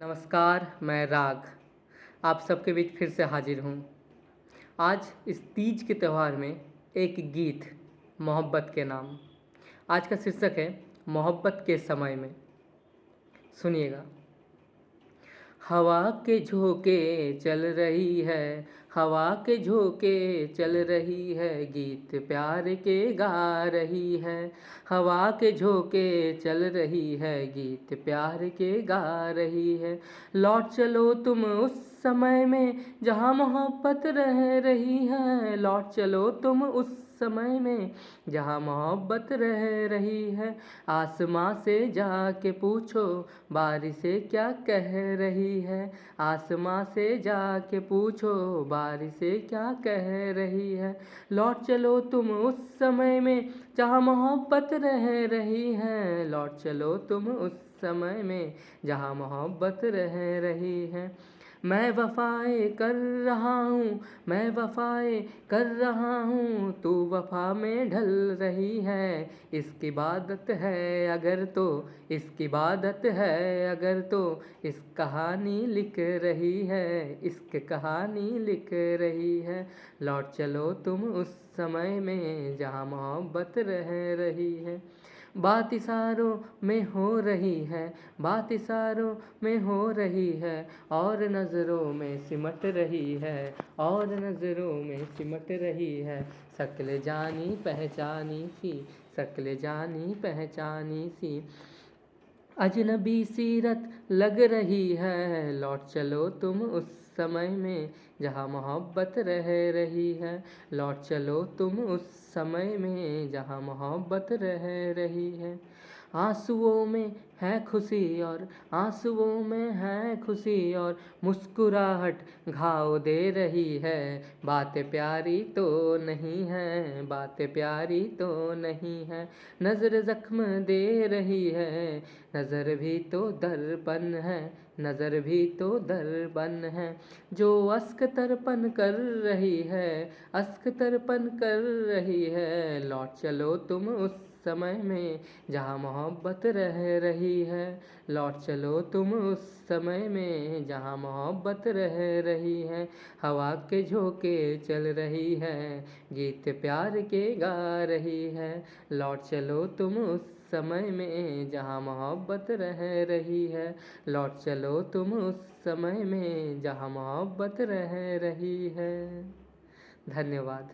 नमस्कार, मैं राग आप सबके बीच फिर से हाजिर हूँ। आज इस तीज के त्यौहार में एक गीत मोहब्बत के नाम। आज का शीर्षक है मोहब्बत के समय में। सुनिएगा। हवा के झोंके चल रही है, हवा के झोंके चल रही है, गीत प्यार के गा रही है। हवा के झोंके चल रही है, गीत प्यार के गा रही है। लौट चलो तुम उस समय में जहाँ मोहब्बत रह रही है, लौट चलो तुम उस समय में जहाँ मोहब्बत रह रही है। आसमां से जाके पूछो बारिशें क्या कह रही है, आसमां से जाके पूछो बारिशें क्या कह रही है। लौट चलो तुम उस समय में जहाँ मोहब्बत रह रही है, लौट चलो तुम उस समय में जहाँ मोहब्बत रह रही है। मैं वफ़ाएँ कर रहा हूँ, मैं वफ़ाएँ कर रहा हूँ, तू वफ़ा में ढल रही है। इसकी इबादत है अगर तो, इसकी इबादत है अगर तो, इस कहानी लिख रही है, इश्क कहानी लिख रही है। लौट चलो तुम उस समय में जहाँ मोहब्बत रह रही है। बात इशारों में हो रही है, बात इशारों में हो रही है, और नज़रों में सिमट रही है, और नज़रों में सिमट रही है। शक्ल जानी पहचानी सी, शक्ल जानी पहचानी सी, अजनबी सीरत लग रही है। लौट चलो तुम उस समय में जहाँ मोहब्बत रह रही है, लौट चलो तुम उस समय में जहाँ मोहब्बत रह रही है। आंसुओं में है खुशी और, आंसुओं में है खुशी और, मुस्कुराहट घाव दे रही है। बातें प्यारी तो नहीं है, बातें प्यारी तो नहीं है, नज़र ज़ख्म दे रही है, नज़र भी तो दर्पण है, नज़र भी तो दर्पण है। जो अश्क तर्पण कर रही है, अश्क तर्पण कर रही है। लौट चलो तुम उस समय में जहाँ मोहब्बत रह रही है, लौट चलो तुम उस समय में जहाँ मोहब्बत रह रही है। हवा के झोंके चल रही है, गीत प्यार के गा रही है। लौट चलो तुम उस समय में जहाँ मोहब्बत रह रही है, लौट चलो तुम उस समय में जहाँ मोहब्बत रह रही है। धन्यवाद।